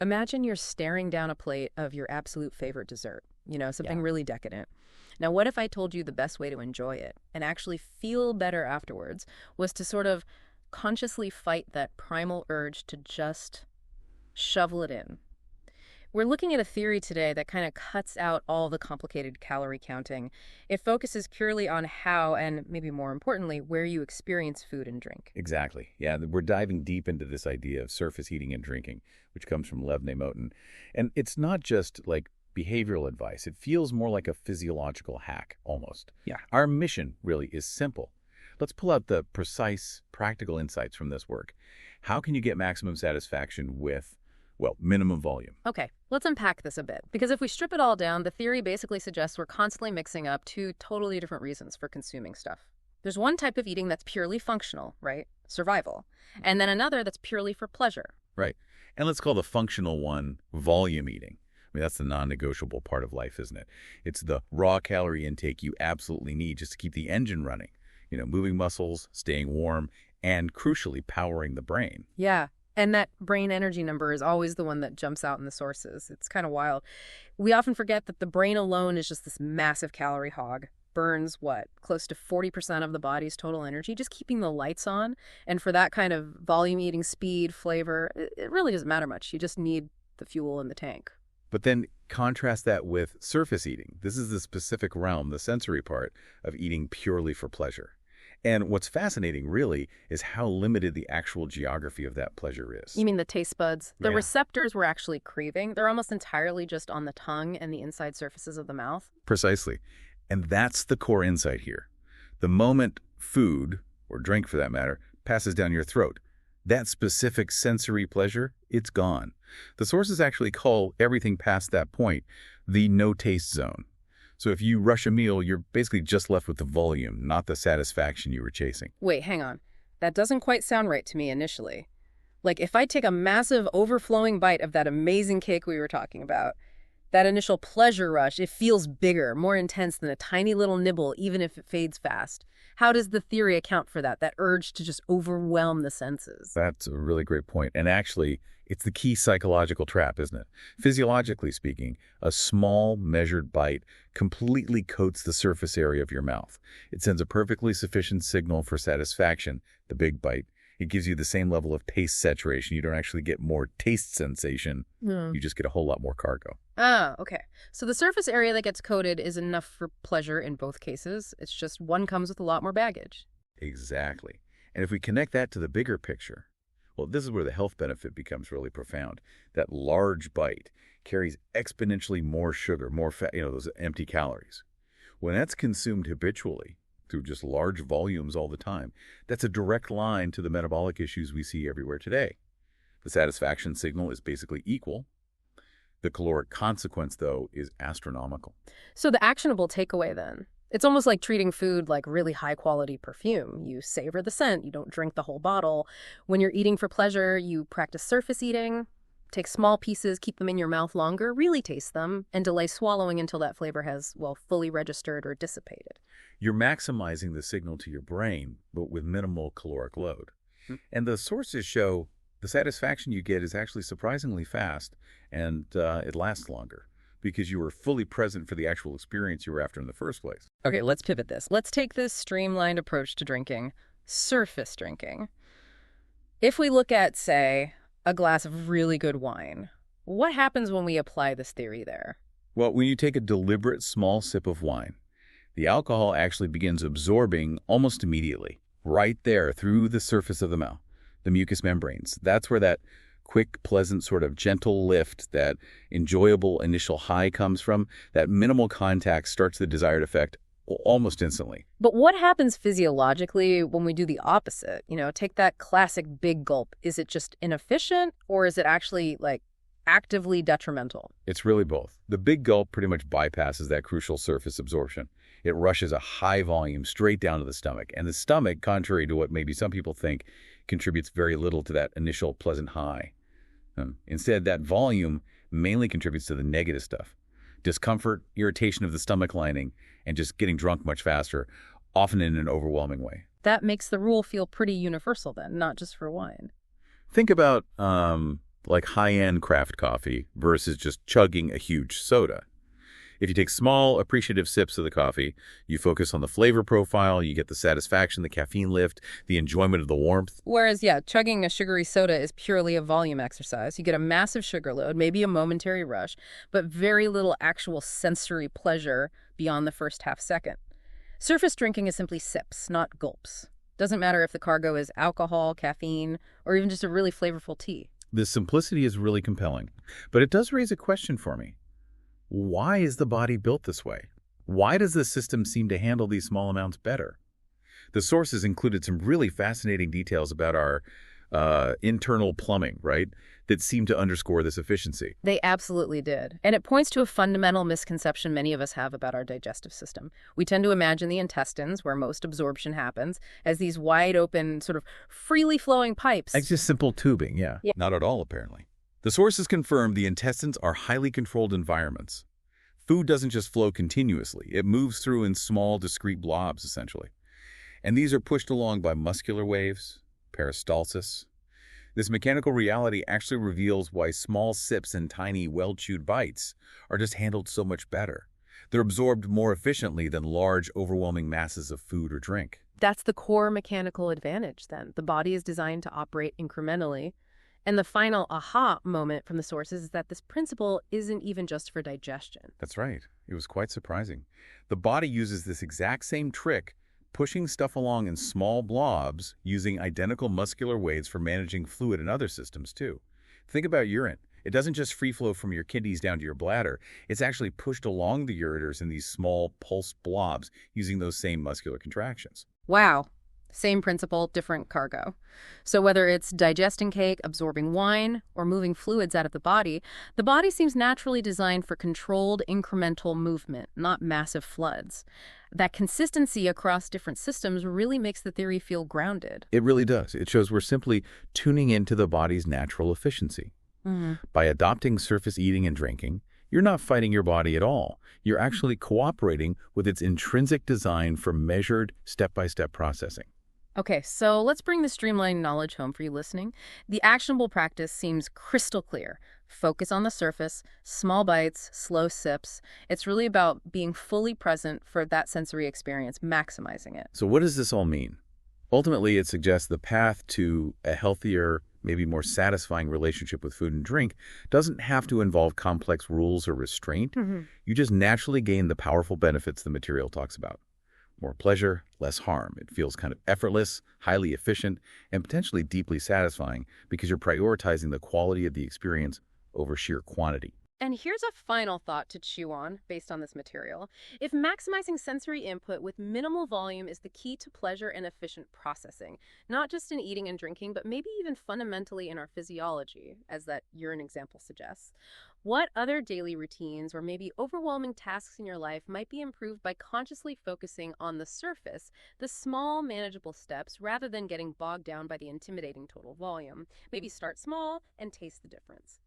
Imagine you're staring down a plate of your absolute favorite dessert, Yeah. something really decadent. Now, what if I told you the best way to enjoy it and actually feel better afterwards was to sort of consciously fight that primal urge to just shovel it in? We're looking at a theory today that kind of cuts out all the complicated calorie counting. It focuses purely on how, and maybe more importantly, where you experience food and drink. Exactly. Yeah, we're diving deep into this idea of surface eating and drinking, which comes from Lev Nemotin. And it's not just like behavioral advice. It feels more like a physiological hack, almost. Yeah. Our mission really is simple. Let's pull out the precise, practical insights from this work. How can you get maximum satisfaction with, well, minimum volume? Okay, let's unpack this a bit. Because if we strip it all down, the theory basically suggests we're constantly mixing up two totally different reasons for consuming stuff. There's one type of eating that's purely functional, right? Survival. And then another that's purely for pleasure. Right. And let's call the functional one volume eating. I mean, that's the non-negotiable part of life, isn't it? It's the raw calorie intake you absolutely need just to keep the engine running. Moving muscles, staying warm, and crucially, powering the brain. Yeah. And that brain energy number is always the one that jumps out in the sources. It's kind of wild. We often forget that the brain alone is just this massive calorie hog. Burns, what, close to 40% of the body's total energy, just keeping the lights on. And for that kind of volume eating, speed, flavor, it really doesn't matter much. You just need the fuel in the tank. But then contrast that with surface eating. This is the specific realm, the sensory part, of eating purely for pleasure. And what's fascinating, really, is how limited the actual geography of that pleasure is. You mean the taste buds? The Yeah. receptors we're actually craving, they're almost entirely just on the tongue and the inside surfaces of the mouth. Precisely. And that's the core insight here. The moment food, or drink for that matter, passes down your throat, that specific sensory pleasure, it's gone. The sources actually call everything past that point the no-taste zone. So if you rush a meal, you're basically just left with the volume, not the satisfaction you were chasing. Wait, hang on. That doesn't quite sound right to me initially. Like, if I take a massive overflowing bite of that amazing cake we were talking about, that initial pleasure rush, it feels bigger, more intense than a tiny little nibble, even if it fades fast. How does the theory account for that urge to just overwhelm the senses? That's a really great point. And actually, it's the key psychological trap, isn't it? Physiologically speaking, a small, measured bite completely coats the surface area of your mouth. It sends a perfectly sufficient signal for satisfaction, the big bite. It gives you the same level of taste saturation. You don't actually get more taste sensation. You just get a whole lot more cargo. Ah, okay. So the surface area that gets coated is enough for pleasure in both cases. It's just one comes with a lot more baggage. Exactly. And if we connect that to the bigger picture, well, this is where the health benefit becomes really profound. That large bite carries exponentially more sugar, more fat, those empty calories. When that's consumed habitually, through just large volumes all the time, that's a direct line to the metabolic issues we see everywhere today. The satisfaction signal is basically equal. The caloric consequence, though, is astronomical. So the actionable takeaway then, it's almost like treating food like really high quality perfume. You savor the scent, you don't drink the whole bottle. When you're eating for pleasure, you practice surface eating, take small pieces, keep them in your mouth longer, really taste them, and delay swallowing until that flavor has, well, fully registered or dissipated. You're maximizing the signal to your brain, but with minimal caloric load. And the sources show the satisfaction you get is actually surprisingly fast, and it lasts longer because you were fully present for the actual experience you were after in the first place. Okay, let's pivot this. Let's take this streamlined approach to drinking, surface drinking. If we look at, say, a glass of really good wine, what happens when we apply this theory there? Well, when you take a deliberate small sip of wine, the alcohol actually begins absorbing almost immediately, right there through the surface of the mouth, the mucous membranes. That's where that quick, pleasant, sort of gentle lift, that enjoyable initial high comes from. That minimal contact starts the desired effect almost instantly. But what happens physiologically when we do the opposite? Take that classic big gulp. Is it just inefficient, or is it actually, actively detrimental? It's really both. The big gulp pretty much bypasses that crucial surface absorption. It rushes a high volume straight down to the stomach. And the stomach, contrary to what maybe some people think, contributes very little to that initial pleasant high. Instead, that volume mainly contributes to the negative stuff. Discomfort, irritation of the stomach lining, and just getting drunk much faster, often in an overwhelming way. That makes the rule feel pretty universal then, not just for wine. Think about like high-end craft coffee versus just chugging a huge soda. If you take small, appreciative sips of the coffee, you focus on the flavor profile, you get the satisfaction, the caffeine lift, the enjoyment of the warmth. Whereas, yeah, chugging a sugary soda is purely a volume exercise. You get a massive sugar load, maybe a momentary rush, but very little actual sensory pleasure beyond the first half second. Surface drinking is simply sips, not gulps. Doesn't matter if the cargo is alcohol, caffeine, or even just a really flavorful tea. This simplicity is really compelling, but it does raise a question for me. Why is the body built this way? Why does the system seem to handle these small amounts better? The sources included some really fascinating details about our internal plumbing, right, that seem to underscore this efficiency. They absolutely did. And it points to a fundamental misconception many of us have about our digestive system. We tend to imagine the intestines, where most absorption happens, as these wide open, sort of freely flowing pipes. It's just simple tubing, yeah. Yeah. Not at all, apparently. The sources confirm the intestines are highly controlled environments. Food doesn't just flow continuously. It moves through in small, discrete blobs, essentially. And these are pushed along by muscular waves, peristalsis. This mechanical reality actually reveals why small sips and tiny, well-chewed bites are just handled so much better. They're absorbed more efficiently than large, overwhelming masses of food or drink. That's the core mechanical advantage, then. The body is designed to operate incrementally. And the final aha moment from the sources is that this principle isn't even just for digestion. That's right. It was quite surprising. The body uses this exact same trick, pushing stuff along in small blobs using identical muscular waves for managing fluid in other systems, too. Think about urine. It doesn't just free flow from your kidneys down to your bladder. It's actually pushed along the ureters in these small pulsed blobs using those same muscular contractions. Wow. Same principle, different cargo. So whether it's digesting cake, absorbing wine, or moving fluids out of the body seems naturally designed for controlled incremental movement, not massive floods. That consistency across different systems really makes the theory feel grounded. It really does. It shows we're simply tuning into the body's natural efficiency. By adopting surface eating and drinking, you're not fighting your body at all. You're actually cooperating with its intrinsic design for measured, step-by-step processing. Okay, so let's bring the streamlined knowledge home for you listening. The actionable practice seems crystal clear. Focus on the surface, small bites, slow sips. It's really about being fully present for that sensory experience, maximizing it. So what does this all mean? Ultimately, it suggests the path to a healthier, maybe more satisfying relationship with food and drink doesn't have to involve complex rules or restraint. You just naturally gain the powerful benefits the material talks about. More pleasure, less harm. It feels kind of effortless, highly efficient, and potentially deeply satisfying because you're prioritizing the quality of the experience over sheer quantity. And here's a final thought to chew on based on this material. If maximizing sensory input with minimal volume is the key to pleasure and efficient processing, not just in eating and drinking, but maybe even fundamentally in our physiology, as that urine example suggests, what other daily routines or maybe overwhelming tasks in your life might be improved by consciously focusing on the surface, the small, manageable steps, rather than getting bogged down by the intimidating total volume? Maybe start small and taste the difference.